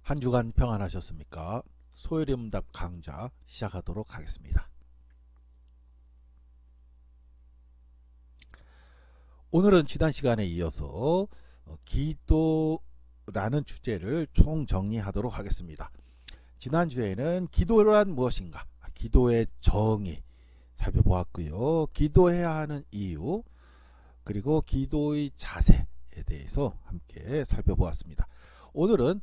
한 주간 평안하셨습니까? 소요리문답 강좌 시작하도록 하겠습니다. 오늘은 지난 시간에 이어서 기도라는 주제를 총정리하도록 하겠습니다. 지난주에는 기도란 무엇인가, 기도의 정의 살펴보았고요. 기도해야 하는 이유, 그리고 기도의 자세에 대해서 함께 살펴보았습니다. 오늘은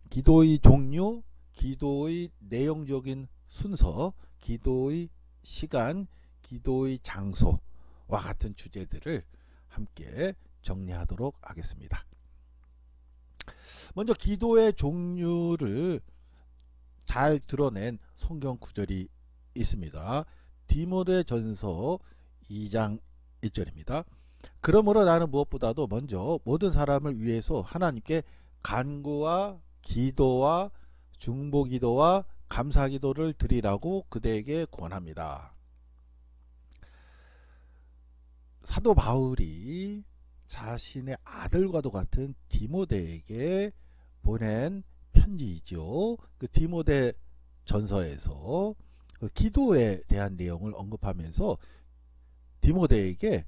기도의 종류, 기도의 내용적인 순서, 기도의 시간, 기도의 장소와 같은 주제들을 함께 정리하도록 하겠습니다. 먼저 기도의 종류를 잘 드러낸 성경 구절이 있습니다. 디모데전서 2장 1절입니다. 그러므로 나는 무엇보다도 먼저 모든 사람을 위해서 하나님께 간구와 기도와 중보기도와 감사기도를 드리라고 그대에게 권합니다. 사도 바울이 자신의 아들과도 같은 디모데에게 보낸 편지이죠. 그 디모데 전서에서 그 기도에 대한 내용을 언급하면서 디모데에게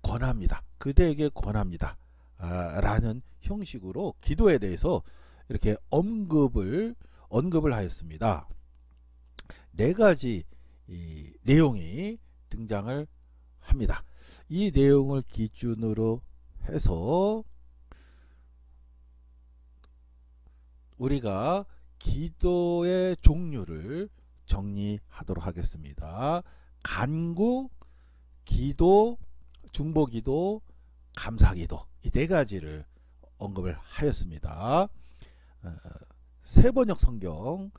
권합니다. 그대에게 권합니다. 라는 형식으로 기도에 대해서 이렇게 언급을 하였습니다. 네 가지 내용이 등장을 합니다. 이 내용을 기준으로 해서 우리가 기도의 종류를 정리하도록 하겠습니다. 간구, 기도, 중보기도, 감사기도, 이 네 가지를 언급을 하였습니다. 세번역 성경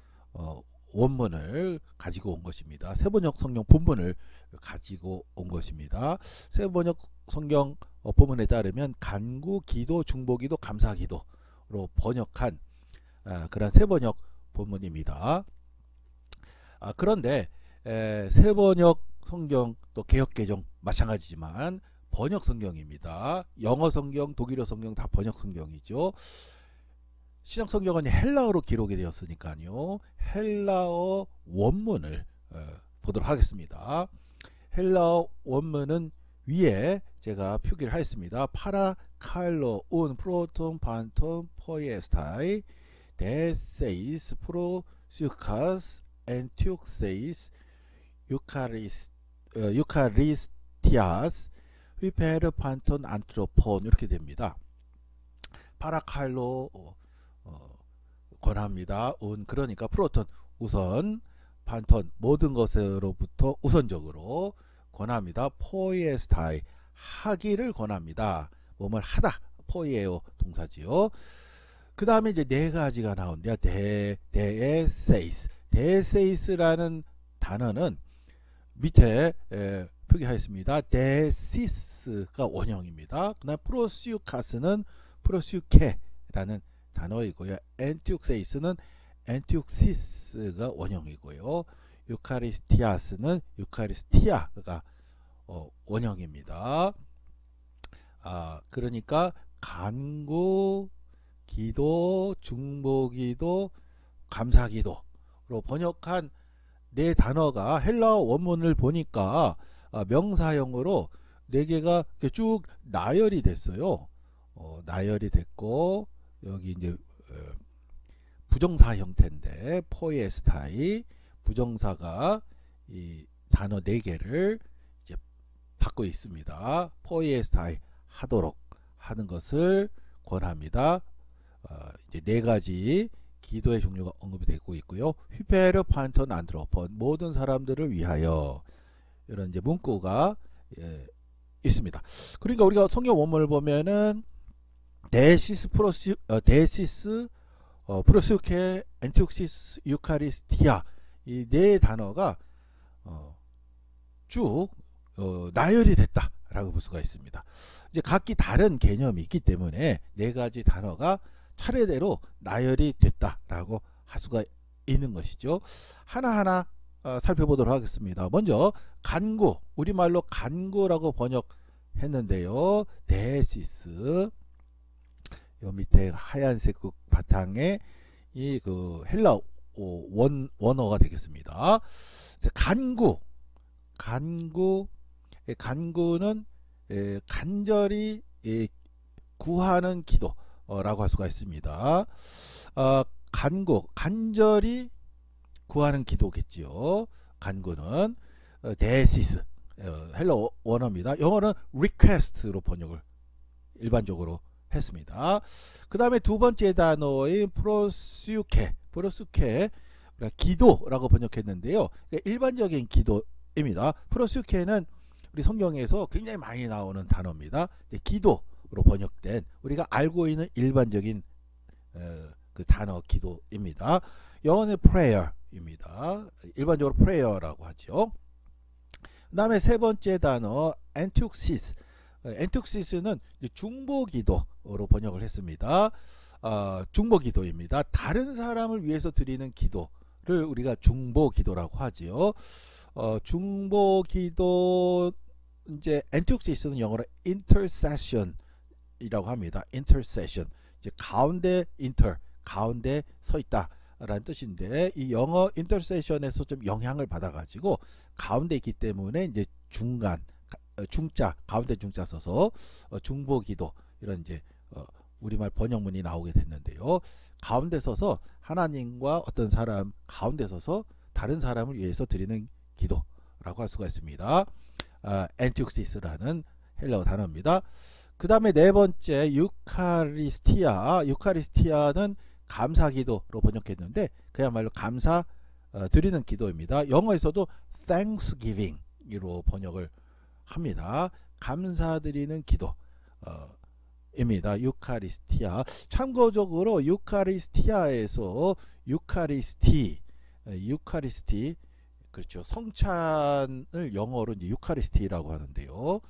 원문을 가지고 온 것입니다. 세번역 성경 본문을 가지고 온 것입니다. 세번역 성경 본문에 따르면 간구, 기도, 중보기도, 감사기도로 번역한 그런 세번역 본문입니다. 그런데 세번역 성경 또 개역개정 마찬가지지만 번역 성경입니다. 영어 성경, 독일어 성경 다 번역 성경이죠. 신약 성경은 헬라어로 기록이 되었으니까요. 헬라어 원문을 보도록 하겠습니다. 헬라어 원문은 위에 제가 표기를 하였습니다. 파라칼로 운 프로톤 판톤 포이에스타이 데세이스 프로시카스 엔티옥세이스 유카리스티아스 휘페르 판톤 안트로폰 이렇게 됩니다. 파라칼로 권합니다. 운 그러니까 프로톤 우선, 판톤 모든 것으로부터 우선적으로 권합니다. 포이에스타이 하기를 권합니다. 몸을 하다, 포이에오 동사지요. 그 다음에 이제 네 가지가 나온대요. 데에세이스. 데세이스라는 단어는 밑에 표기하였습니다. 데시스가 원형입니다. 그 다음 프로시우카스는 프로시우케라는 단어이고요. 엔티옥세이스는 엔티옥시스가 원형이고요. 유카리스티아스는 유카리스티아가 원형입니다. 그러니까 간구, 기도, 중보기도, 감사기도로 번역한 네 단어가 헬라어 원문을 보니까 명사형으로 네 개가 쭉 나열이 됐어요. 나열이 됐고 여기 이제 부정사 형태인데 포이에스타이 부정사가 이 단어 네 개를 이제 받고 있습니다. 포이에스타이 하도록 하는 것을 권합니다. 이제 네 가지 기도의 종류가 언급이 되고 있고요. 휘페르 판톤 안트로폰 모든 사람들을 위하여 이런 이제 문구가 있습니다. 그러니까 우리가 성경 원문을 보면은 데시스 프로시우케 엔티옥시스 유카리스티아 이 네 단어가 쭉 나열이 됐다라고 볼 수가 있습니다. 이제 각기 다른 개념이 있기 때문에 네 가지 단어가 차례대로 나열이 됐다라고 할 수가 있는 것이죠. 하나하나 살펴보도록 하겠습니다. 먼저 간구, 우리말로 간구라고 번역했는데요. 데시스 요 밑에 하얀색 그 바탕에 이 그 헬라 원어가 되겠습니다. 간구는 간절히 구하는 기도라고 할 수가 있습니다. 간절히 구하는 기도겠지요. 간구는 데시스, 헬라 원어입니다. 영어는 request로 번역을 일반적으로 했습니다. 그 다음에 두 번째 단어인 프로스유케, 기도라고 번역했는데요. 일반적인 기도입니다. 프로스유케는 우리 성경에서 굉장히 많이 나오는 단어입니다. 기도로 번역된 우리가 알고 있는 일반적인 그 단어 기도입니다. 영어는 prayer입니다. 일반적으로 prayer라고 하죠. 그 다음에 세 번째 단어 엔툭시스. 엔툭시스는 중보기도로 번역을 했습니다. 중보기도입니다. 다른 사람을 위해서 드리는 기도를 우리가 중보기도라고 하지요. 중보기도 이제 엔툭시스는 영어로 intercession이라고 합니다. intercession 이제 가운데 가운데 서 있다 라는 뜻인데, 이 영어 intercession에서 좀 영향을 받아 가지고 가운데 있기 때문에 이제 중자 가운데 중자 써서 중보기도 이런 이제 우리말 번역문이 나오게 됐는데요. 가운데 서서 하나님과 어떤 사람 가운데 서서 다른 사람을 위해서 드리는 기도라고 할 수가 있습니다. 엔툭시스라는 헬라어 단어입니다. 그 다음에 네 번째 유카리스티아는 감사기도로 번역했는데 그야말로 감사 드리는 기도입니다. 영어에서도 thanksgiving으로 번역을 합니다. 감사드리는 기도입니다. 유카리스티아. 참고적으로 유카리스티아에서 유카리스티 그렇죠. 성찬을 영어로 이제 유카리스티라고 하는데요.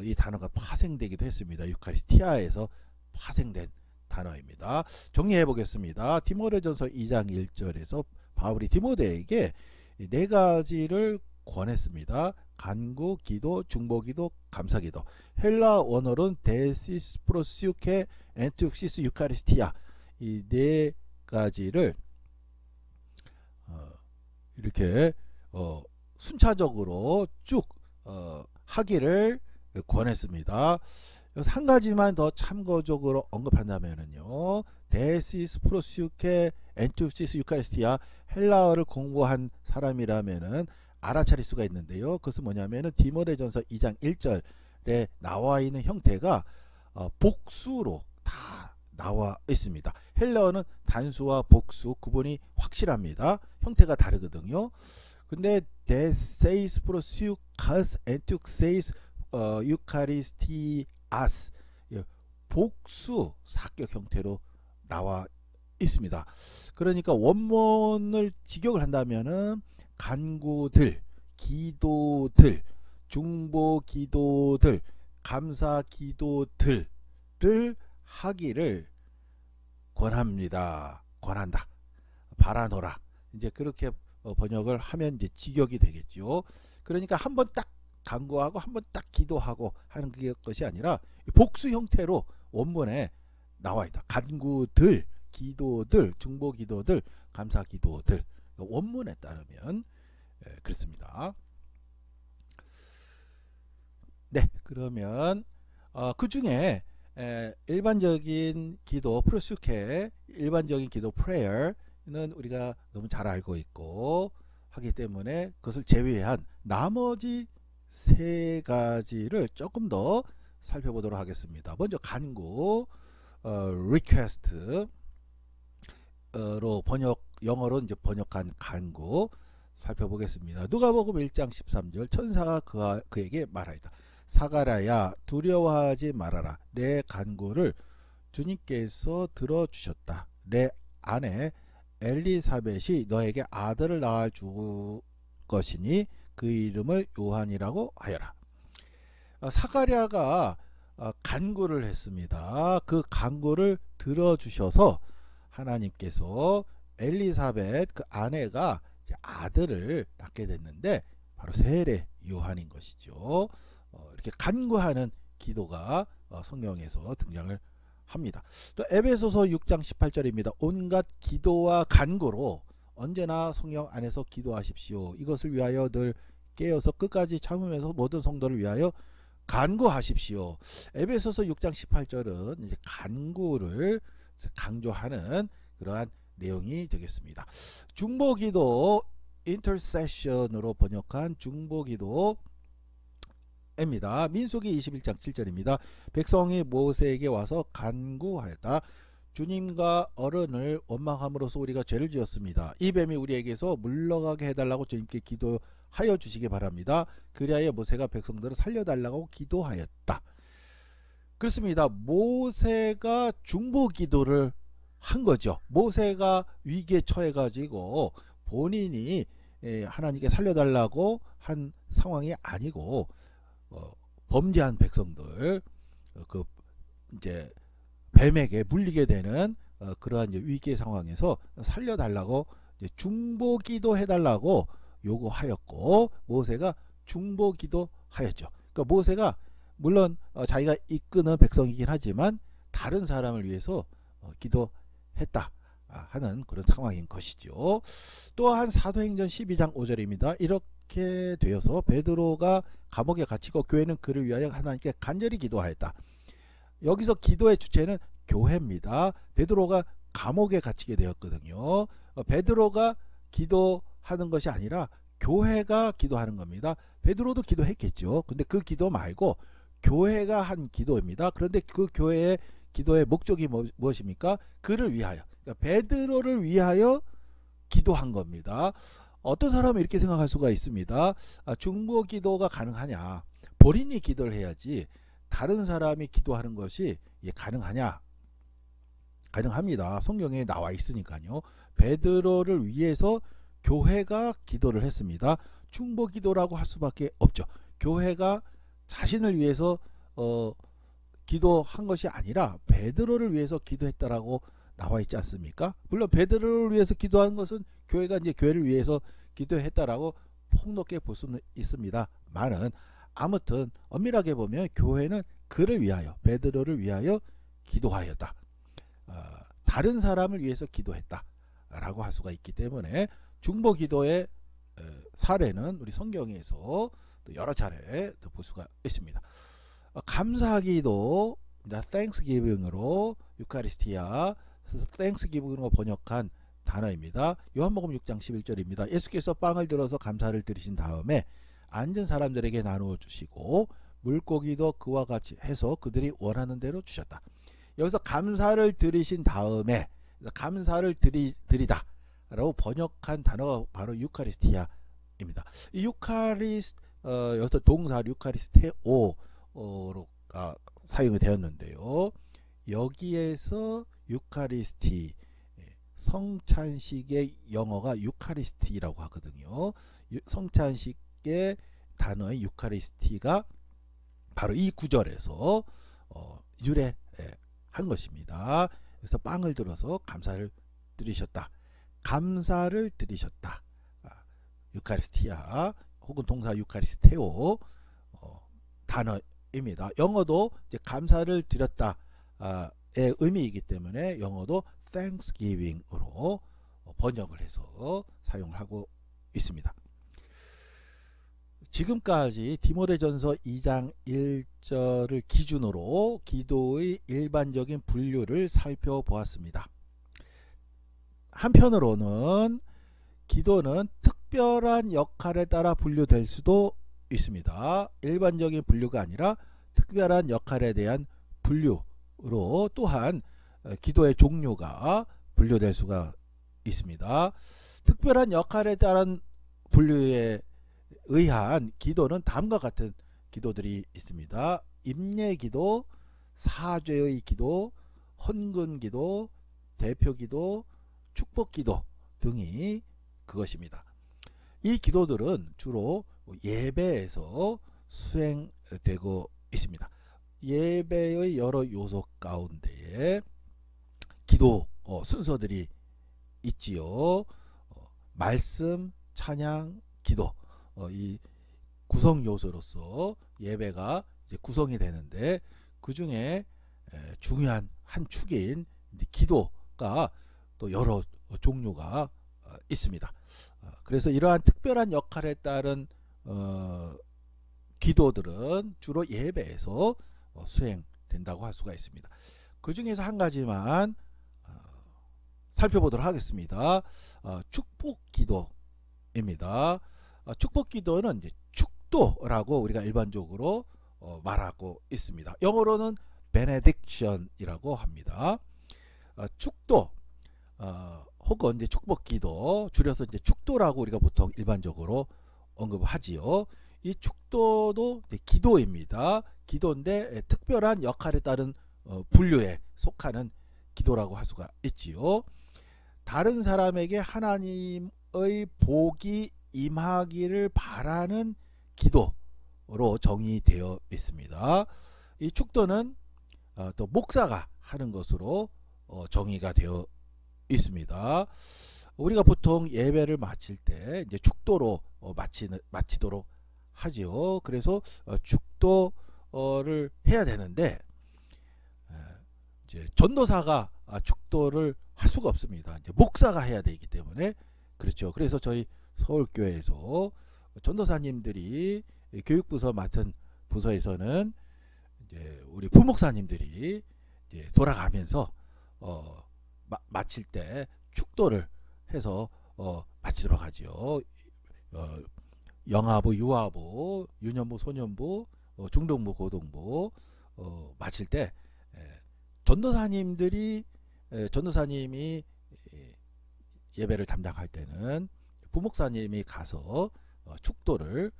이 단어가 파생되기도 했습니다. 유카리스티아에서 파생된 단어입니다. 정리해 보겠습니다. 디모데전서 2장 1절에서 바울이 디모데에게 네 가지를 권했습니다. 간구, 기도, 중보기도, 감사기도. 헬라 원어로는 데시스, 프로시우케, 엔툭시스, 유카리스티아. 이 네 가지를 이렇게 순차적으로 쭉 하기를 권했습니다. 한 가지만 더 참고적으로 언급한다면요, 데시스, 프로시우케, 엔투시스, 유카리스티아. 헬라어를 공부한 사람이라면은 알아차릴 수가 있는데요. 그것은 뭐냐면은 디모데전서 2장 1절에 나와 있는 형태가 복수로 다 나와 있습니다. 헬라어는 단수와 복수 구분이 확실합니다. 형태가 다르거든요. 근데 데세이스, 프로시우카스, 엔투세이스, 유카리스티아스, 복수 사격 형태로 나와 있습니다. 그러니까 원문을 직역을 한다면은 간구들, 기도들, 중보기도들, 감사기도들을 하기를 권한다, 바라노라. 이제 그렇게 번역을 하면 이제 직역이 되겠죠. 그러니까 한번 딱 간구하고 한번 딱 기도하고 하는 것이 아니라 복수 형태로 원문에 나와 있다. 간구들, 기도들, 중보기도들, 감사기도들. 원문에 따르면 그렇습니다. 네, 그러면 그 중에 일반적인 기도 프로스케, 일반적인 기도 프레이어는 우리가 너무 잘 알고 있고 하기 때문에 그것을 제외한 나머지 세 가지를 조금 더 살펴보도록 하겠습니다. 먼저 간구, request로 영어로 이제 번역한 간구 살펴보겠습니다. 누가복음 1장 13절, 천사가 그에게 말하였다. 사가랴야, 두려워하지 말아라. 내 간구를 주님께서 들어주셨다. 내 아내 엘리사벳이 너에게 아들을 낳아 줄 것이니 그 이름을 요한이라고 하여라. 사가랴가 간구를 했습니다. 그 간구를 들어주셔서 하나님께서 엘리사벳 그 아내가 아들을 낳게 됐는데 바로 세례 요한인 것이죠. 이렇게 간구하는 기도가 성경에서 등장을 합니다. 또 에베소서 6장 18절입니다. 온갖 기도와 간구로 언제나 성령 안에서 기도하십시오. 이것을 위하여 늘 깨어서 끝까지 참으면서 모든 성도를 위하여 간구하십시오. 에베소서 6장 18절은 이제 간구를 강조하는 그러한 내용이 되겠습니다. 중보기도 intercession으로 번역한 중보기도입니다. 민수기 21장 7절입니다. 백성이 모세에게 와서 간구하였다. 주님과 어른을 원망함으로써 우리가 죄를 지었습니다. 이 뱀이 우리에게서 물러가게 해달라고 주님께 기도하여 주시기 바랍니다. 그리하여 모세가 백성들을 살려달라고 기도하였다. 그렇습니다. 모세가 중보기도를 한 거죠. 모세가 위기에 처해 가지고 본인이 하나님께 살려달라고 한 상황이 아니고 범죄한 백성들 그 이제 뱀에게 물리게 되는 그러한 이제 위기의 상황에서 살려달라고 이제 중보기도 해달라고 요구하였고 모세가 중보기도 하였죠. 그러니까 모세가 물론 자기가 이끄는 백성이긴 하지만 다른 사람을 위해서 기도했다 하는 그런 상황인 것이죠. 또한 사도행전 12장 5절입니다. 이렇게 되어서 베드로가 감옥에 갇히고 교회는 그를 위하여 하나님께 간절히 기도하였다. 여기서 기도의 주체는 교회입니다. 베드로가 감옥에 갇히게 되었거든요. 베드로가 기도하는 것이 아니라 교회가 기도하는 겁니다. 베드로도 기도했겠죠. 근데 그 기도 말고 교회가 한 기도입니다. 그런데 그 교회의 기도의 목적이 무엇입니까? 그를 위하여, 그러니까 베드로를 위하여 기도한 겁니다. 어떤 사람은 이렇게 생각할 수가 있습니다. 중보 기도가 가능하냐? 본인이 기도를 해야지 다른 사람이 기도하는 것이 가능하냐? 가능합니다. 성경에 나와 있으니까요. 베드로를 위해서 교회가 기도를 했습니다. 중보 기도라고 할 수밖에 없죠. 교회가 자신을 위해서 기도한 것이 아니라 베드로를 위해서 기도했다라고 나와 있지 않습니까? 물론 베드로를 위해서 기도한 것은 교회가 이제 교회를 위해서 기도했다라고 폭넓게 볼 수는 있습니다만은 아무튼 엄밀하게 보면 교회는 그를 위하여, 베드로를 위하여 기도하였다. 다른 사람을 위해서 기도했다라고 할 수가 있기 때문에 중보 기도의 사례는 우리 성경에서 여러 차례 볼 수가 있습니다. 감사기도, thanksgiving으로 유카리스티아, thanksgiving으로 번역한 단어입니다. 요한복음 6장 11절입니다. 예수께서 빵을 들어서 감사를 드리신 다음에 앉은 사람들에게 나누어 주시고 물고기도 그와 같이 해서 그들이 원하는 대로 주셨다. 여기서 감사를 드리신 다음에 감사를 드리다 라고 번역한 단어가 바로 유카리스티아입니다. 이 여기서 동사 유카리스테오로 사용이 되었는데요. 여기에서 유카리스티, 성찬식의 영어가 유카리스티라고 하거든요. 성찬식의 단어의 유카리스티가 바로 이 구절에서 유래한 것입니다. 그래서 빵을 들어서 감사를 드리셨다. 감사를 드리셨다. 유카리스티아 혹은 동사 유카리스테오 단어입니다. 영어도 이제 감사를 드렸다의 의미이기 때문에 영어도 thanksgiving으로 번역을 해서 사용을 하고 있습니다. 지금까지 디모데전서 2장 1절을 기준으로 기도의 일반적인 분류를 살펴보았습니다. 한편으로는 기도는 특별한 역할에 따라 분류될 수도 있습니다. 일반적인 분류가 아니라 특별한 역할에 대한 분류로 또한 기도의 종류가 분류될 수가 있습니다. 특별한 역할에 따른 분류에 의한 기도는 다음과 같은 기도들이 있습니다. 임례기도, 사죄의 기도, 헌금기도, 대표기도, 축복기도 등이 그것입니다. 이 기도들은 주로 예배에서 수행되고 있습니다. 예배의 여러 요소 가운데에 기도 순서들이 있지요. 말씀, 찬양, 기도, 이 구성 요소로서 예배가 이제 구성이 되는데 그 중에 중요한 한 축인 기도가 또 여러 종류가 있습니다. 그래서 이러한 특별한 역할에 따른 기도들은 주로 예배에서 수행된다고 할 수가 있습니다. 그 중에서 한 가지만 살펴보도록 하겠습니다. 축복 기도입니다. 축복 기도는 이제 축도라고 우리가 일반적으로 말하고 있습니다. 영어로는 benediction이라고 합니다. 축도 혹은 이제 축복 기도, 줄여서 이제 축도라고 우리가 보통 일반적으로 언급하지요. 이 축도도 기도입니다. 기도인데 특별한 역할에 따른 분류에 속하는 기도라고 할 수가 있지요. 다른 사람에게 하나님의 복이 임하기를 바라는 기도로 정의되어 있습니다. 이 축도는 또 목사가 하는 것으로 정의가 되어 있습니다. 우리가 보통 예배를 마칠 때 이제 축도로 마치도록 하지요. 그래서 축도를 해야 되는데 이제 전도사가 축도를 할 수가 없습니다. 이제 목사가 해야 되기 때문에 그렇죠. 그래서 저희 서울교회에서 전도사님들이 교육부서 맡은 부서에서는 이제 우리 부목사님들이 이제 돌아가면서 마칠 때 축도를 해서 마치도록 하죠. 영아부, 유아부, 유년부, 소년부, 중등부, 고등부 마칠 때 전도사님이 예배를 담당할 때는 부목사님이 가서 축도를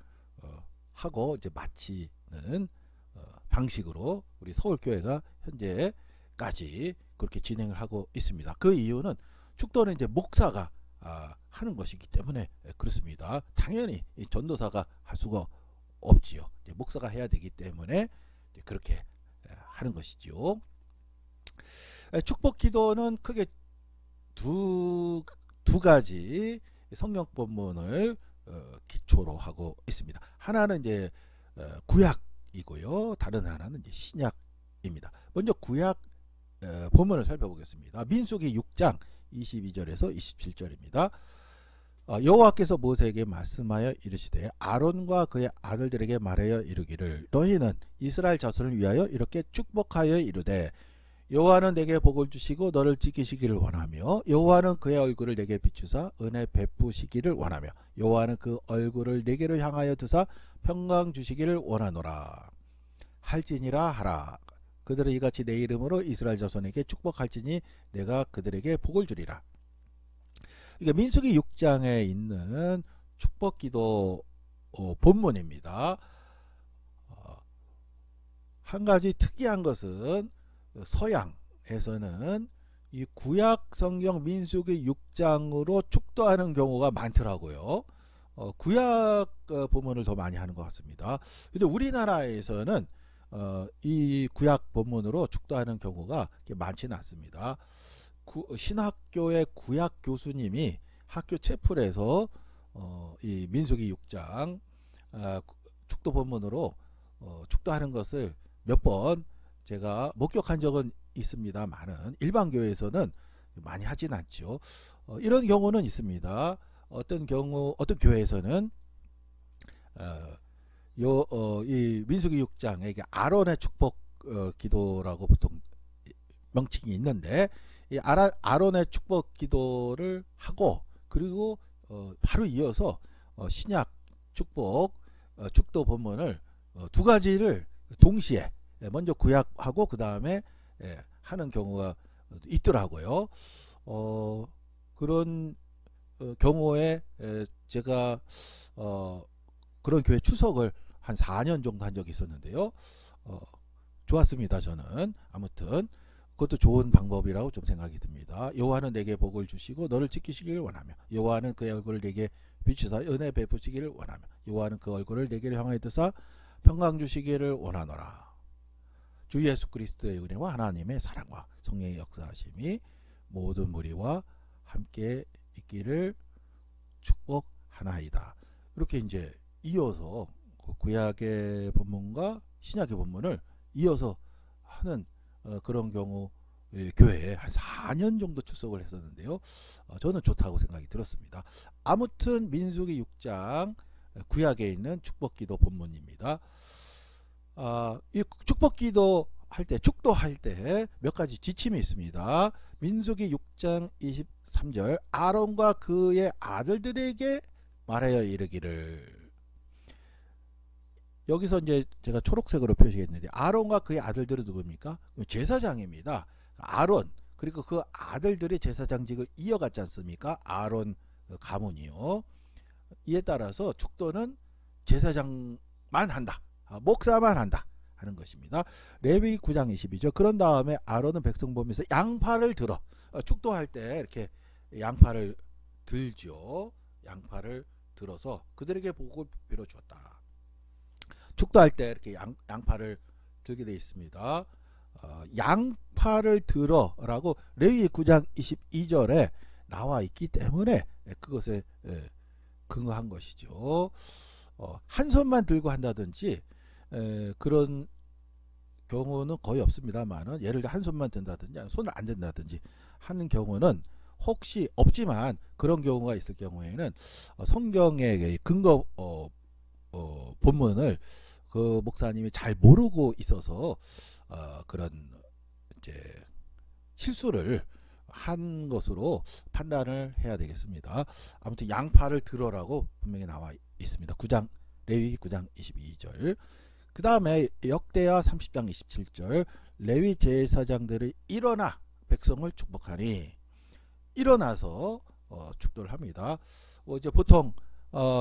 하고 이제 마치는 방식으로 우리 서울교회가 현재까지 그렇게 진행을 하고 있습니다. 그 이유는 축도는 이제 목사가 하는 것이기 때문에 그렇습니다. 당연히 이 전도사가 할 수가 없지요. 이제 목사가 해야 되기 때문에 이제 그렇게 하는 것이죠. 축복 기도는 크게 두 가지 성경 본문을 기초로 하고 있습니다. 하나는 이제 구약이고요. 다른 하나는 이제 신약입니다. 먼저 구약 본문을 살펴보겠습니다. 민수기 6장 22절에서 27절입니다. 여호와께서 모세에게 말씀하여 이르시되 아론과 그의 아들들에게 말하여 이르기를 너희는 이스라엘 자손을 위하여 이렇게 축복하여 이르되 여호와는 내게 복을 주시고 너를 지키시기를 원하며 여호와는 그의 얼굴을 내게 비추사 은혜 베푸시기를 원하며 여호와는 그 얼굴을 내게로 향하여 드사 평강 주시기를 원하노라 할지니라 하라. 그들은 이같이 내 이름으로 이스라엘 자손에게 축복할지니 내가 그들에게 복을 주리라. 이게 민수기 6장에 있는 축복기도 본문입니다. 한 가지 특이한 것은 서양에서는 이 구약 성경 민수기 6장으로 축도하는 경우가 많더라고요. 구약 본문을 더 많이 하는 것 같습니다. 근데 우리나라에서는 이 구약 본문으로 축도하는 경우가 많지는 않습니다. 신학교의 구약 교수님이 학교 채플에서 이 민수기 6장 축도 본문으로 축도하는 것을 몇 번 제가 목격한 적은 있습니다만은 일반 교회에서는 많이 하진 않죠. 이런 경우는 있습니다. 어떤 교회에서는 이 민수기 6장에 이게 아론의 축복 기도라고 보통 명칭이 있는데 이 아론의 축복 기도를 하고 그리고 바로 이어서 신약 축복 축도 본문을 두 가지를 동시에 먼저 구약하고 그 다음에 하는 경우가 있더라고요. 그런 경우에 제가 그런 교회 추석을 한 4년 정도 한 적이 있었는데요. 좋았습니다. 저는 아무튼 그것도 좋은 방법이라고 좀 생각이 듭니다. 여호와는 내게 복을 주시고 너를 지키시기를 원하며 여호와는 그의 얼굴을 내게 비추사 은혜 베푸시기를 원하며 여호와는 그 얼굴을 내게 향하여 드사 평강 주시기를 원하노라. 주 예수 그리스도의 은혜와 하나님의 사랑과 성령의 역사하심이 모든 무리와 함께 있기를 축복하나이다. 이렇게 이제 이어서 구약의 본문과 신약의 본문을 이어서 하는 그런 경우 교회에 한 4년 정도 출석을 했었는데요. 저는 좋다고 생각이 들었습니다. 아무튼 민수기 6장 구약에 있는 축복기도 본문입니다. 이 축복기도 할 때, 축도할 때 몇 가지 지침이 있습니다. 민수기 6장 23절, 아론과 그의 아들들에게 말하여 이르기를. 여기서 이제 제가 초록색으로 표시했는데, 아론과 그의 아들들은 누굽니까? 제사장입니다. 아론, 그리고 그 아들들이 제사장직을 이어갔지 않습니까? 아론 가문이요. 이에 따라서 축도는 제사장만 한다, 목사만 한다 하는 것입니다. 레위기 9장 22절. 그런 다음에 아론은 백성 보면서 양팔을 들어, 축도할 때 이렇게 양팔을 들죠. 양팔을 들어서 그들에게 복을 빌어주었다. 축도할 때 이렇게 양팔을 들게 되어 있습니다. 양팔을 들어라고 레위기 9장 22절에 나와 있기 때문에 그것에 근거한 것이죠. 한 손만 들고 한다든지 그런 경우는 거의 없습니다만은, 예를 들어 한 손만 든다든지 손을 안 든다든지 하는 경우는 혹시 없지만, 그런 경우가 있을 경우에는 성경의 근거 본문을 그 목사님이 잘 모르고 있어서 그런 이제 실수를 한 것으로 판단을 해야 되겠습니다. 아무튼 양팔을 들어라고 분명히 나와 있습니다. 레위기 9장 22절. 그 다음에 역대하 30장 27절. 레위 제사장들이 일어나 백성을 축복하니. 일어나서 축도를 합니다. 이제 보통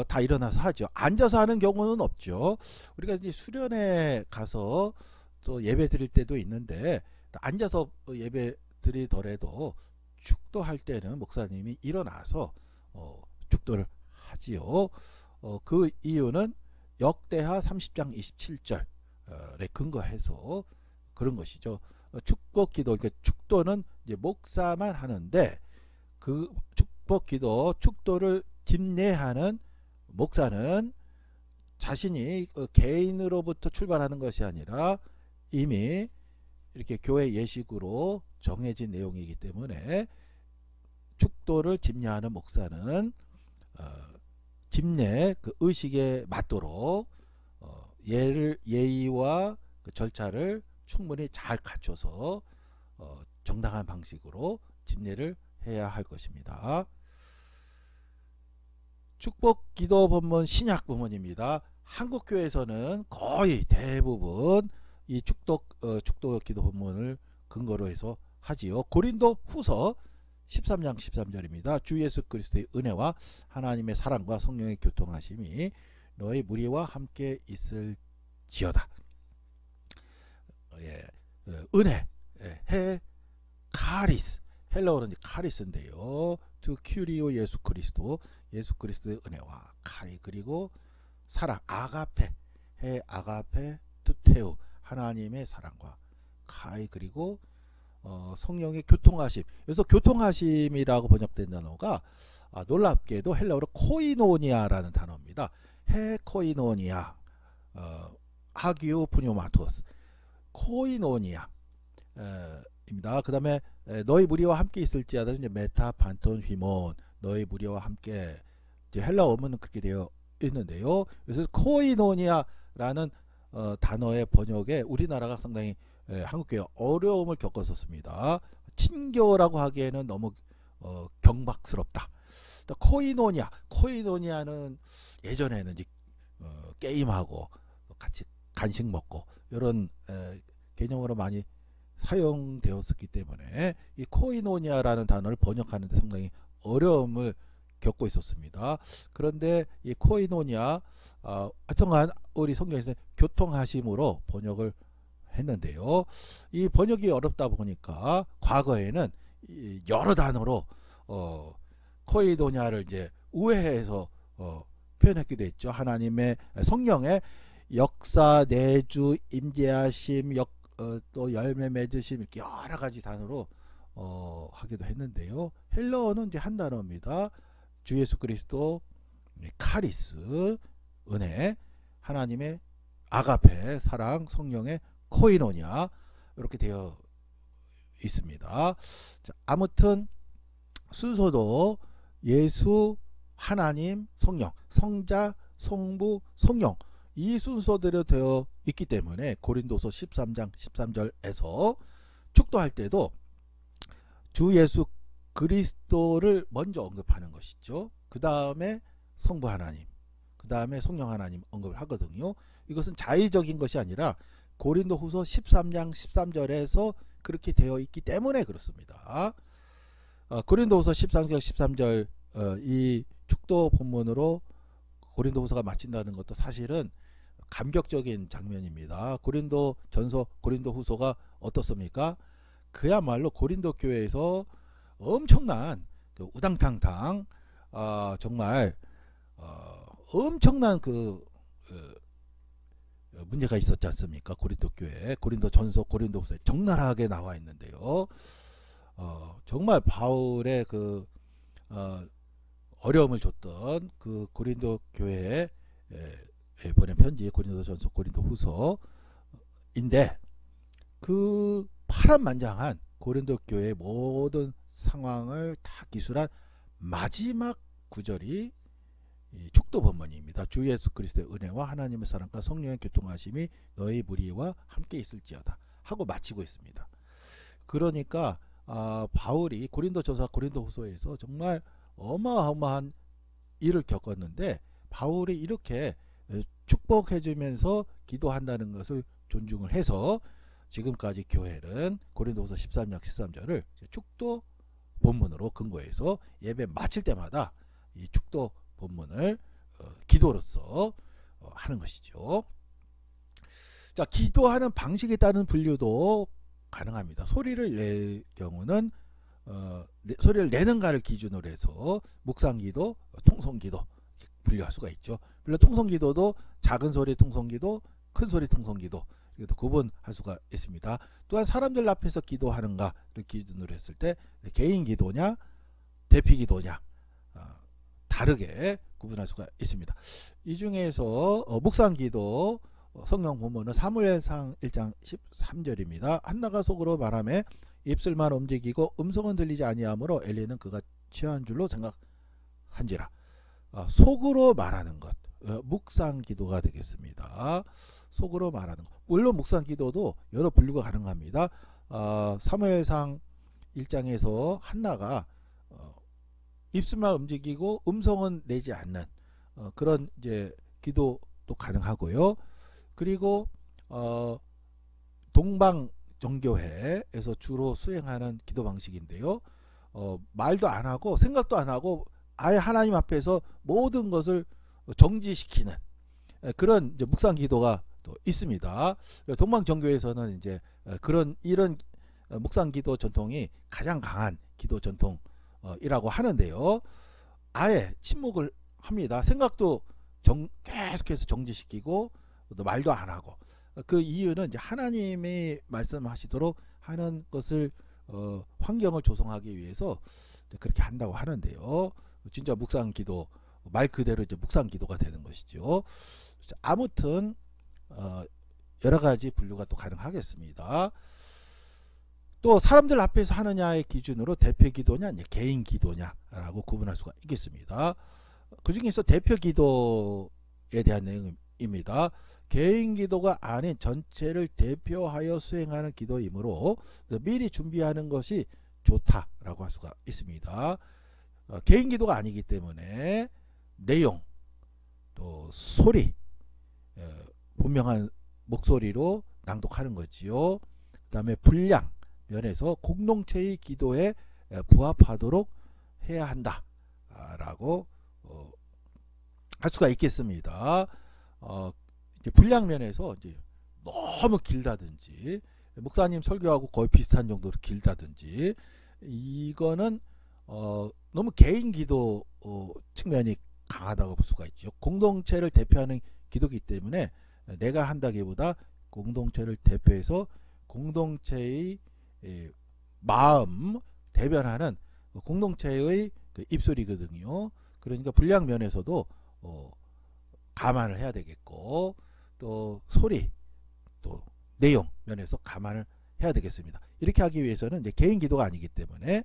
다 일어나서 하죠. 앉아서 하는 경우는 없죠. 우리가 이제 수련회 가서 또 예배 드릴 때도 있는데, 앉아서 예배 드리더라도 축도할 때는 목사님이 일어나서 축도를 하지요. 그 이유는 역대하 30장 27절에 근거해서 그런 것이죠. 축복기도, 그러니까 축도는 이제 목사만 하는데, 그 축복기도, 축도를 집례하는 목사는 자신이 개인으로부터 출발하는 것이 아니라 이미 이렇게 교회 예식으로 정해진 내용이기 때문에, 축도를 집례하는 목사는 집례 그 의식에 맞도록 예의와 그 절차를 충분히 잘 갖춰서 정당한 방식으로 집례를 해야 할 것입니다. 축복 기도 본문 신약 본문입니다. 한국 교회에서는 거의 대부분 이 축도 기도 본문을 근거로 해서 하지요. 고린도 후서 13장 13절입니다. 주 예수 그리스도의 은혜와 하나님의 사랑과 성령의 교통하심이 너희 무리와 함께 있을지어다. 은혜, 카리스, 헬라어는 카리스인데요. 투 큐리오 예수 그리스도의 은혜와 카리, 그리고 사랑, 아가페, 아가페 투테우, 하나님의 사랑과 카이, 그리고 성령의 교통하심. 그래서 교통하심이라고 번역된 단어가 놀랍게도 헬라어로 코이노니아라는 단어입니다. 코이노니아, 하기오 푸뇨마토스, 코이노니아 입니다. 그 다음에 너희 무리와 함께 있을지어다, 이제 메타 판톤 휘몬, 너희 무리와 함께, 이제 헬라 어문은 그렇게 되어 있는데요. 그래서 코이노니아라는 단어의 번역에 우리나라가 상당히 한국교회 어려움을 겪었었습니다. 친교라고 하기에는 너무 경박스럽다. 코이노니아는 예전에는 이제 게임하고 같이 간식 먹고 이런 개념으로 많이 사용되었었기 때문에 이 코이노니아라는 단어를 번역하는 데 상당히 어려움을 겪고 있었습니다. 그런데 이 코이노니아, 하여튼간 우리 성경에서 교통하심으로 번역을 했는데요. 이 번역이 어렵다 보니까 과거에는 여러 단어로 코이노니아를 이제 우회해서 표현했기도 했죠. 하나님의 성령의 역사, 내주, 임재하심, 또 열매 맺으심, 이렇게 여러 가지 단어로 하기도 했는데요. 헬라어는 이제 한 단어입니다. 주 예수 그리스도, 카리스, 은혜, 하나님의 아가페, 사랑, 성령의 코이노니아, 이렇게 되어 있습니다. 자, 아무튼 순서도 예수, 하나님, 성령, 성자, 성부, 성령 이 순서대로 되어 있기 때문에 고린도서 13장 13절에서 축도할 때도 주 예수 그리스도를 먼저 언급하는 것이죠. 그 다음에 성부 하나님, 그 다음에 성령 하나님 언급을 하거든요. 이것은 자의적인 것이 아니라 고린도후서 13장 13절에서 그렇게 되어 있기 때문에 그렇습니다. 고린도후서 13장 13절 이 축도 본문으로 고린도후서가 마친다는 것도 사실은 감격적인 장면입니다. 고린도 전서, 고린도 후서가 어떻습니까? 그야말로 고린도 교회에서 엄청난 그 우당탕탕 정말 엄청난 문제가 있었지 않습니까? 고린도 교회, 고린도 전서, 고린도 후서에 적나라하게 나와 있는데요. 정말 바울의 어려움을 줬던 그 고린도 교회에 보낸 편지 고린도 전서 고린도 후서인데 그 파란만장한 고린도 교회의 모든 상황을 다 기술한 마지막 구절이 축도 본문입니다. 주 예수 그리스도의 은혜와 하나님의 사랑과 성령의 교통하심이 너희 무리와 함께 있을지어다 하고 마치고 있습니다. 그러니까 바울이 고린도 전서 고린도 후서에서 정말 어마어마한 일을 겪었는데 바울이 이렇게 축복해 주면서 기도한다는 것을 존중을 해서 지금까지 교회는 고린도후서 13장 13절을 축도 본문으로 근거해서 예배 마칠 때마다 이 축도 본문을 기도로서 하는 것이죠. 자, 기도하는 방식에 따른 분류도 가능합니다. 소리를 낼 경우는 소리를 내는가를 기준으로 해서 묵상기도, 통성기도 분류할 수가 있죠. 물론 통성기도도 작은 소리 통성기도, 큰 소리 통성기도 이것도 구분할 수가 있습니다. 또한 사람들 앞에서 기도하는가를 기준으로 했을 때 개인 기도냐 대피 기도냐 다르게 구분할 수가 있습니다. 이 중에서 묵상기도 성경 본문은 사무엘상 1장 13절입니다. 한나가 속으로 말하며 입술만 움직이고 음성은 들리지 아니하므로 엘리는 그가 취한 줄로 생각한지라. 속으로 말하는 것 묵상기도가 되겠습니다. 속으로 말하는 것. 물론 묵상기도도 여러 분류가 가능합니다. 사무엘상 1장에서 한나가 입술만 움직이고 음성은 내지 않는 그런 이제 기도도 가능하고요. 그리고 동방 정교회에서 주로 수행하는 기도 방식인데요. 말도 안 하고 생각도 안 하고 아예 하나님 앞에서 모든 것을 정지시키는 그런 이제 묵상 기도가 또 있습니다. 동방 정교회에서는 이제 이런 묵상 기도 전통이 가장 강한 기도 전통이라고 하는데요. 아예 침묵을 합니다. 생각도 계속해서 정지시키고 또 말도 안 하고 그 이유는 이제 하나님이 말씀하시도록 하는 것을 환경을 조성하기 위해서 그렇게 한다고 하는데요. 진짜 묵상 기도 말 그대로 이제 묵상 기도가 되는 것이죠. 아무튼 여러 가지 분류가 또 가능하겠습니다. 또 사람들 앞에서 하느냐의 기준으로 대표 기도냐 개인 기도냐라고 구분할 수가 있겠습니다. 그 중에서 대표 기도에 대한 내용입니다. 개인 기도가 아닌 전체를 대표하여 수행하는 기도이므로 미리 준비하는 것이 좋다라고 할 수가 있습니다. 개인 기도가 아니기 때문에 내용 또 소리 분명한 목소리로 낭독하는 거지요. 그 다음에 분량 면에서 공동체의 기도에 부합하도록 해야 한다 라고 할 수가 있겠습니다. 이제 분량 면에서 이제 너무 길다든지 목사님 설교하고 거의 비슷한 정도로 길다든지 이거는 너무 개인 기도 측면이 강하다고 볼 수가 있죠. 공동체를 대표하는 기도이기 때문에 내가 한다기보다 공동체를 대표해서 공동체의 마음 대변하는 공동체의 입술이거든요. 그러니까 분량 면에서도 감안을 해야 되겠고 또 소리 또 내용 면에서 감안을 해야 되겠습니다. 이렇게 하기 위해서는 이제 개인 기도가 아니기 때문에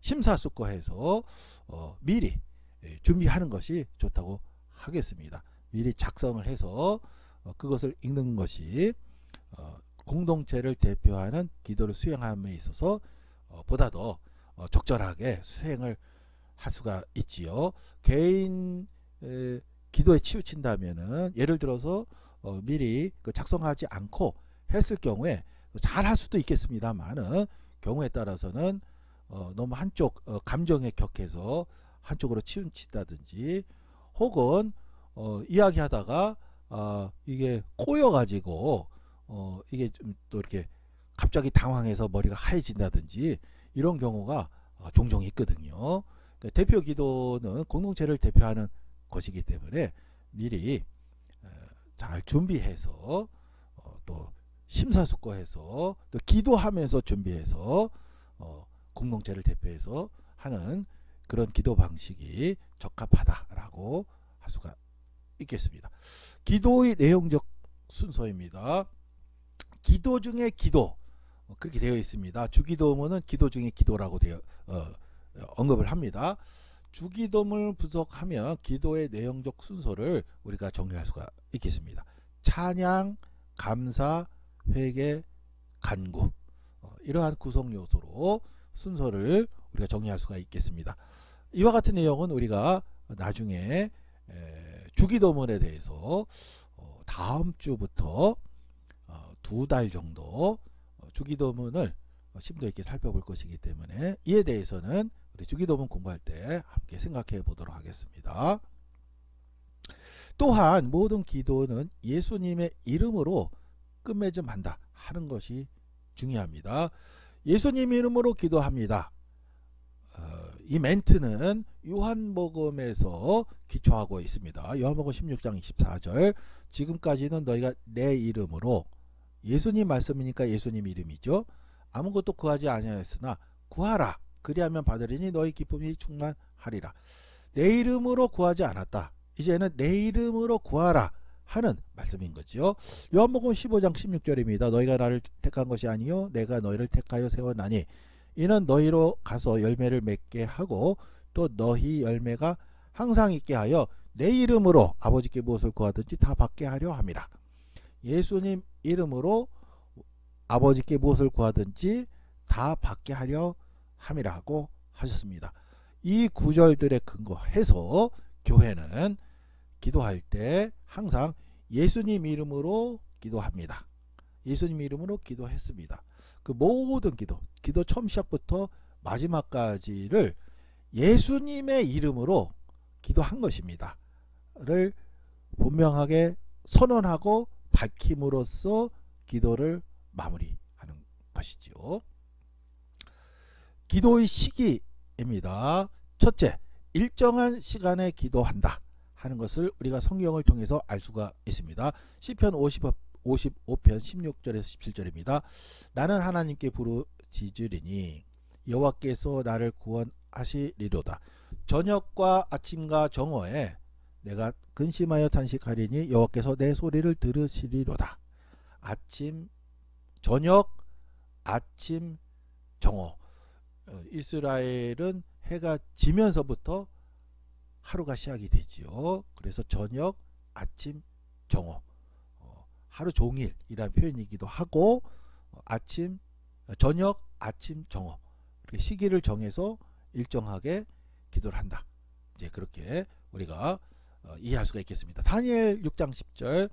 심사숙고해서 미리 준비하는 것이 좋다고 하겠습니다. 미리 작성을 해서 그것을 읽는 것이 공동체를 대표하는 기도를 수행함에 있어서 보다 더 적절하게 수행을 할 수가 있지요. 개인 기도에 치우친다면은 예를 들어서 미리 작성하지 않고 했을 경우에 잘 할 수도 있겠습니다만은 경우에 따라서는 너무 한쪽 감정에 격해서 한쪽으로 치우친다든지 혹은 이야기하다가 이게 꼬여 가지고 이게 좀 또 이렇게 갑자기 당황해서 머리가 하얘진다든지 이런 경우가 종종 있거든요. 그러니까 대표 기도는 공동체를 대표하는 것이기 때문에 미리 잘 준비해서 또 심사숙고해서 또 기도하면서 준비해서 공동체를 대표해서 하는 그런 기도 방식이 적합하다라고 할 수가 있겠습니다. 기도의 내용적 순서입니다. 기도 중에 기도 그렇게 되어 있습니다. 주기도문은 기도 중에 기도라고 언급을 합니다. 주기도문을 분석하면 기도의 내용적 순서를 우리가 정리할 수가 있겠습니다. 찬양, 감사, 회개, 간구 이러한 구성 요소로 순서를 우리가 정리할 수가 있겠습니다. 이와 같은 내용은 우리가 나중에 주기도문에 대해서 다음 주부터 2달 정도 주기도문을 심도 있게 살펴볼 것이기 때문에 이에 대해서는 우리 주기도문 공부할 때 함께 생각해 보도록 하겠습니다. 또한 모든 기도는 예수님의 이름으로 끝맺음한다 하는 것이 중요합니다. 예수님 이름으로 기도합니다. 이 멘트는 요한복음에서 기초하고 있습니다. 요한복음 16장 24절 지금까지는 너희가 내 이름으로 예수님 말씀이니까 예수님 이름이죠. 아무것도 구하지 아니하였으나 구하라 그리하면 받으리니 너희 기쁨이 충만하리라. 내 이름으로 구하지 않았다. 이제는 내 이름으로 구하라 하는 말씀인 거죠. 요한복음 15장 16절입니다. 너희가 나를 택한 것이 아니요 내가 너희를 택하여 세워나니 이는 너희로 가서 열매를 맺게 하고 또 너희 열매가 항상 있게 하여 내 이름으로 아버지께 무엇을 구하든지 다 받게 하려 함이라. 예수님 이름으로 아버지께 무엇을 구하든지 다 받게 하려 함이라고 하셨습니다. 이 구절들에 근거해서 교회는 기도할 때 항상 예수님 이름으로 기도합니다. 예수님 이름으로 기도했습니다. 그 모든 기도 처음 시작부터 마지막까지를 예수님의 이름으로 기도한 것입니다. 를 분명하게 선언하고 밝힘으로써 기도를 마무리하는 것이죠. 기도의 시기입니다. 첫째, 일정한 시간에 기도한다 하는 것을 우리가 성경을 통해서 알 수가 있습니다. 시편 55편 16절에서 17절입니다. 나는 하나님께 부르짖으리니 여호와께서 나를 구원하시리로다. 저녁과 아침과 정오에 내가 근심하여 탄식하리니 여호와께서 내 소리를 들으시리로다. 저녁, 아침, 정오. 이스라엘은 해가 지면서부터 하루가 시작이 되지요. 그래서 저녁, 아침, 정오. 하루 종일이라는 표현이기도 하고 저녁, 아침, 정오 이렇게 시기를 정해서 일정하게 기도를 한다. 이제 그렇게 우리가 이해할 수가 있겠습니다. 다니엘 6장 10절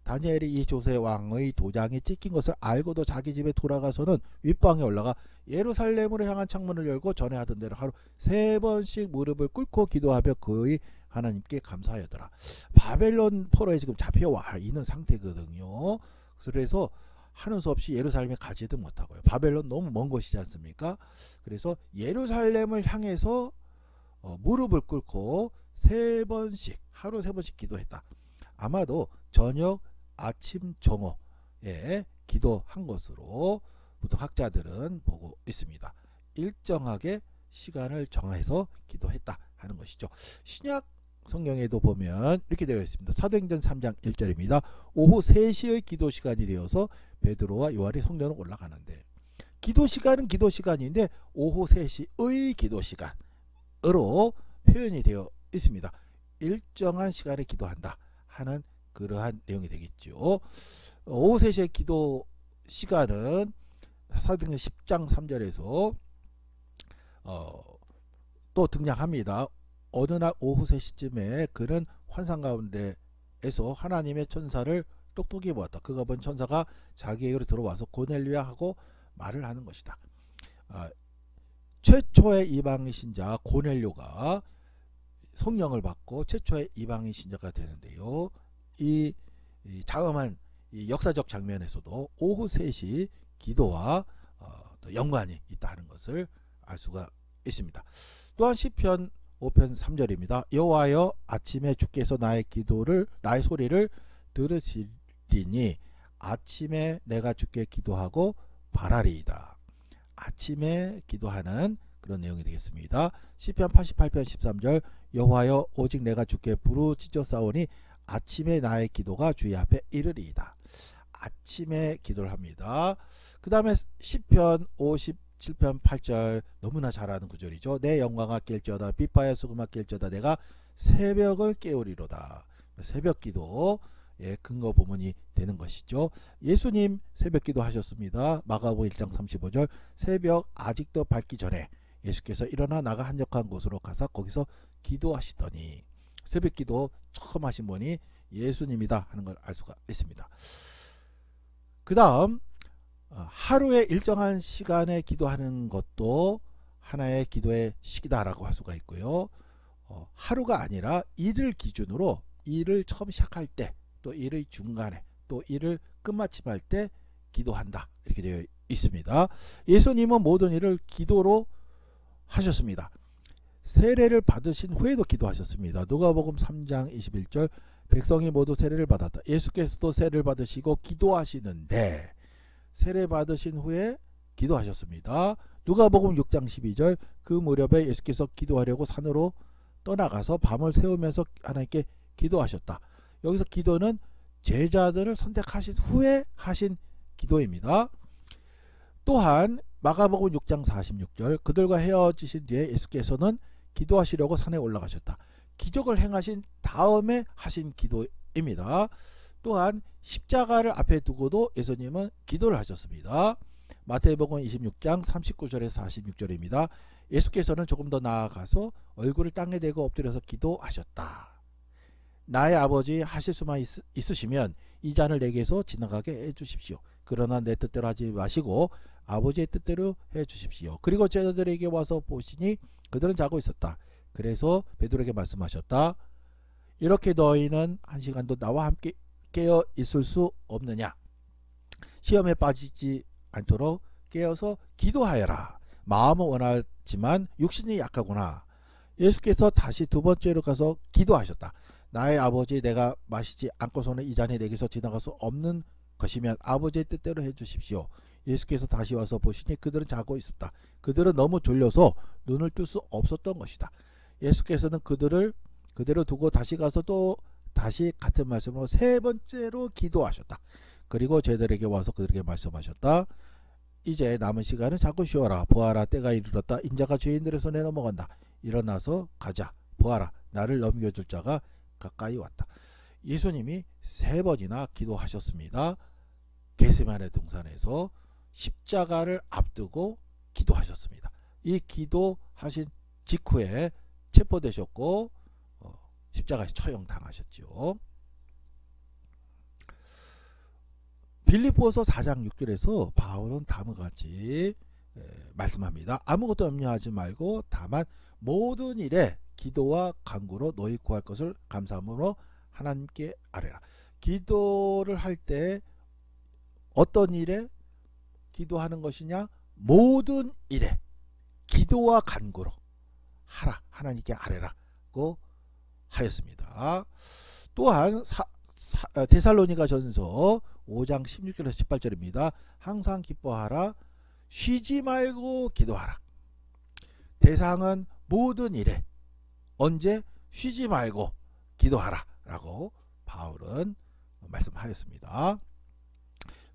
다니엘이 이 조세 왕의 도장이 찍힌 것을 알고도 자기 집에 돌아가서는 윗방에 올라가 예루살렘으로 향한 창문을 열고 전에 하던 대로 하루 3번씩 무릎을 꿇고 기도하며 그의 하나님께 감사하였더라. 바벨론 포로에 지금 잡혀와 있는 상태거든요. 그래서 하는 수 없이 예루살렘에 가지도 못하고요. 바벨론 너무 먼 곳이지 않습니까? 그래서 예루살렘을 향해서 무릎을 꿇고 하루 3번씩 기도했다. 아마도 저녁, 아침, 정오에 기도한 것으로 보통 학자들은 보고 있습니다. 일정하게 시간을 정해서 기도했다 하는 것이죠. 신약 성경에도 보면 이렇게 되어 있습니다. 사도행전 3장 1절입니다. 오후 3시의 기도 시간이 되어서 베드로와 요한이 성전으로 올라가는데, 기도 시간은 기도 시간인데 오후 3시의 기도 시간으로 표현이 되어 있습니다. 일정한 시간에 기도한다 하는 그러한 내용이 되겠죠. 오후 3시의 기도 시간은 사도행전 10장 3절에서 또 등장합니다. 어느 날 오후 3시쯤에 그는 환상 가운데에서 하나님의 천사를 똑똑히 보았다. 그가 본 천사가 자기에게로 들어와서 고넬료야 하고 말을 하는 것이다. 최초의 이방인 신자 고넬료가 성령을 받고 최초의 이방인 신자가 되는데요. 이 자음한 이 역사적 장면에서도 오후 3시 기도와 연관이 있다는 것을 알 수가 있습니다. 또한 시편 5편 3절입니다. 여호와여 아침에 주께서 나의 소리를 들으시리니 아침에 내가 주께 기도하고 바라리이다. 아침에 기도하는 그런 내용이 되겠습니다. 시편 88편 13절 여호와여 오직 내가 주께 부르짖어 싸우니 아침에 나의 기도가 주의 앞에 이르리이다. 아침에 기도를 합니다. 그 다음에 시편 57편 8절 너무나 잘 아는 구절이죠. 내 영광아 깰지어다 빛바야 수금아 깰지어다 내가 새벽을 깨우리로다. 새벽 기도의 근거 부문이 되는 것이죠. 예수님 새벽 기도 하셨습니다. 마가복음 1장 35절 새벽 아직도 밝기 전에 예수께서 일어나 나가 한적한 곳으로 가서 거기서 기도하시더니, 새벽 기도 처음 하신 분이 예수님이다 하는 걸 알 수가 있습니다. 그 다음 하루에 일정한 시간에 기도하는 것도 하나의 기도의 시기다라고 할 수가 있고요. 하루가 아니라 일을 기준으로 일을 처음 시작할 때, 또 일의 중간에, 또 일을 끝마침할 때 기도한다 이렇게 되어 있습니다. 예수님은 모든 일을 기도로 하셨습니다. 세례를 받으신 후에도 기도하셨습니다. 누가복음 3장 21절 백성이 모두 세례를 받았다. 예수께서도 세례를 받으시고 기도하시는데 세례 받으신 후에 기도하셨습니다. 누가복음 6장 12절 그 무렵에 예수께서 기도하려고 산으로 떠나가서 밤을 새우면서 하나님께 기도하셨다. 여기서 기도는 제자들을 선택하신 후에 하신 기도입니다. 또한 마가복음 6장 46절 그들과 헤어지신 뒤에 예수께서는 기도하시려고 산에 올라가셨다. 기적을 행하신 다음에 하신 기도입니다. 또한 십자가를 앞에 두고도 예수님은 기도를 하셨습니다. 마태복음 26장 39절에서 46절입니다. 예수께서는 조금 더 나아가서 얼굴을 땅에 대고 엎드려서 기도하셨다. 나의 아버지 하실 수만 있으시면 이 잔을 내게서 지나가게 해주십시오. 그러나 내 뜻대로 하지 마시고 아버지의 뜻대로 해주십시오. 그리고 제자들에게 와서 보시니 그들은 자고 있었다. 그래서 베드로에게 말씀하셨다. 이렇게 너희는 한 시간도 나와 함께 깨어 있을 수 없느냐. 시험에 빠지지 않도록 깨어서 기도하여라. 마음은 원하지만 육신이 약하구나. 예수께서 다시 두 번째로 가서 기도하셨다. 나의 아버지 내가 마시지 않고서는 이 잔이 내게서 지나갈 수 없는 것이면 아버지의 뜻대로 해주십시오. 예수께서 다시 와서 보시니 그들은 자고 있었다. 그들은 너무 졸려서 눈을 뜰 수 없었던 것이다. 예수께서는 그들을 그대로 두고 다시 가서 또 다시 같은 말씀으로 세 번째로 기도하셨다. 그리고 제자들에게 와서 그들에게 말씀하셨다. 이제 남은 시간은 자고 쉬어라. 보아라 때가 이르렀다. 인자가 죄인들의 손에 넘어간다. 일어나서 가자. 보아라 나를 넘겨줄 자가 가까이 왔다. 예수님이 세 번이나 기도하셨습니다. 겟세마네 동산에서 십자가를 앞두고 기도하셨습니다. 이 기도하신 직후에 체포되셨고 십자가에 처형당하셨죠. 빌립보서 4장 6절에서 바울은 다음과 같이 말씀합니다. 아무것도 염려하지 말고 다만 모든 일에 기도와 간구로 너희 구할 것을 감사함으로 하나님께 아뢰라. 기도를 할 때 어떤 일에 기도하는 것이냐? 모든 일에 기도와 간구로 하라. 하나님께 아뢰라고 하였습니다. 또한 데살로니가 전서 5장 16절에서 18절입니다. 항상 기뻐하라. 쉬지 말고 기도하라. 대상은 모든 일에 언제 쉬지 말고 기도하라 라고 바울은 말씀하였습니다.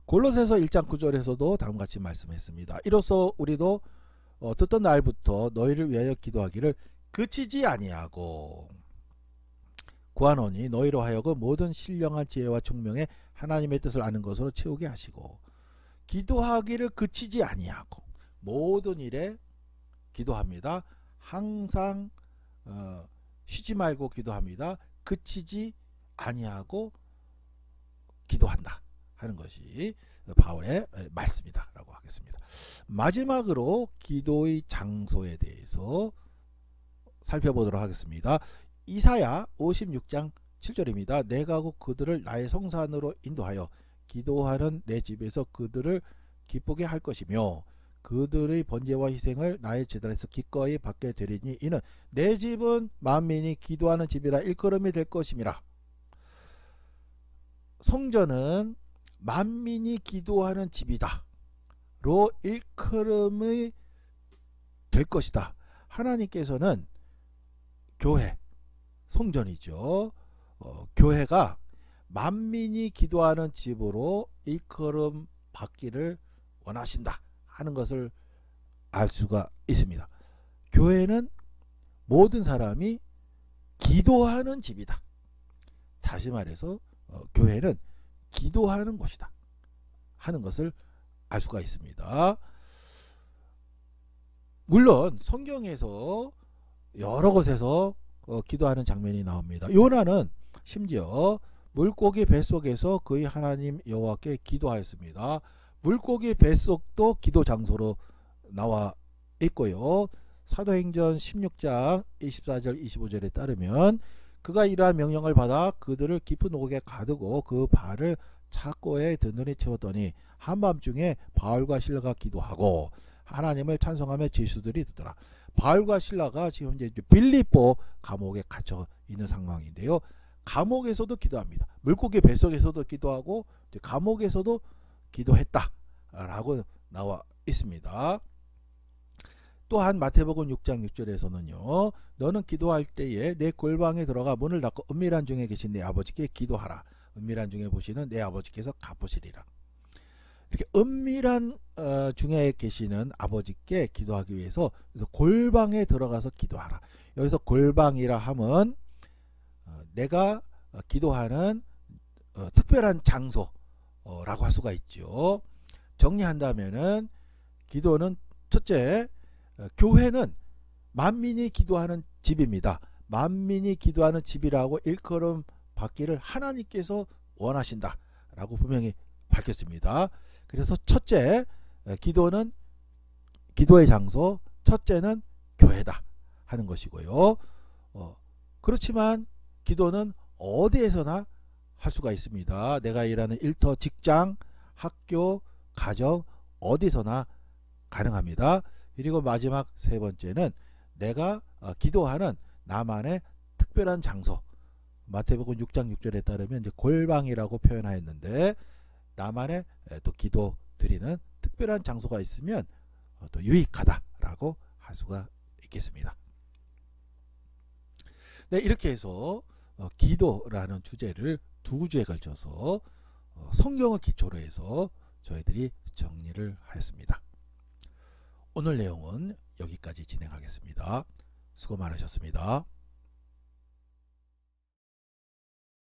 골로새서 1장 9절에서도 다음같이 말씀했습니다. 이로써 우리도 듣던 날부터 너희를 위하여 기도하기를 그치지 아니하고 구하노니 너희로 하여금 모든 신령한 지혜와 총명에 하나님의 뜻을 아는 것으로 채우게 하시고, 기도하기를 그치지 아니하고 모든 일에 기도합니다. 항상 쉬지 말고 기도합니다. 그치지 아니하고 기도한다 하는 것이 바울의 말씀이다 라고 하겠습니다. 마지막으로 기도의 장소에 대해서 살펴보도록 하겠습니다. 이사야 56장 7절입니다. 내가 곧 그들을 나의 성산으로 인도하여 기도하는 내 집에서 그들을 기쁘게 할 것이며 그들의 번제와 희생을 나의 제단에서 기꺼이 받게 되리니 이는 내 집은 만민이 기도하는 집이라 일컬음이 될 것임이라. 성전은 만민이 기도하는 집이다 로 일컬음이 될 것이다. 하나님께서는 교회, 성전이죠. 교회가 만민이 기도하는 집으로 일컬음 받기를 원하신다 하는 것을 알 수가 있습니다. 교회는 모든 사람이 기도하는 집이다. 다시 말해서 교회는 기도하는 곳이다 하는 것을 알 수가 있습니다. 물론 성경에서 여러 곳에서 기도하는 장면이 나옵니다. 요나는 심지어 물고기 뱃속에서 그의 하나님 여호와께 기도하였습니다. 물고기 뱃속도 기도 장소로 나와 있고요. 사도행전 16장 24절 25절에 따르면 그가 이러한 명령을 받아 그들을 깊은 옥에 가두고 그 발을 착고에 든든히 채웠더니 한밤중에 바울과 실라가 기도하고 하나님을 찬송하며 죄수들이 듣더라. 바울과 실라가 지금 현재 빌립보 감옥에 갇혀 있는 상황인데요. 감옥에서도 기도합니다. 물고기 뱃속에서도 기도하고 감옥에서도 기도했다라고 나와 있습니다. 또한 마태복음 6장 6절에서는요. 너는 기도할 때에 내 골방에 들어가 문을 닫고 은밀한 중에 계신 내 아버지께 기도하라. 은밀한 중에 보시는 내 아버지께서 갚으시리라. 이렇게 은밀한 중에 계시는 아버지께 기도하기 위해서 골방에 들어가서 기도하라. 여기서 골방이라 함은 내가 기도하는 특별한 장소라고 할 수가 있죠. 정리한다면은 기도는 첫째, 교회는 만민이 기도하는 집입니다. 만민이 기도하는 집이라고 일컬음 받기를 하나님께서 원하신다 라고 분명히 밝혔습니다. 그래서 첫째, 기도는 기도의 장소, 첫째는 교회다 하는 것이고요. 그렇지만 기도는 어디에서나 할 수가 있습니다. 내가 일하는 일터, 직장, 학교, 가정 어디서나 가능합니다. 그리고 마지막 세 번째는 내가 기도하는 나만의 특별한 장소, 마태복음 6장 6절에 따르면 이제 골방이라고 표현하였는데 나만의 또 기도 드리는 특별한 장소가 있으면 또 유익하다라고 할 수가 있겠습니다. 네, 이렇게 해서 기도라는 주제를 두 주에 걸쳐서 성경을 기초로 해서 저희들이 정리를 하였습니다. 오늘 내용은 여기까지 진행하겠습니다. 수고 많으셨습니다.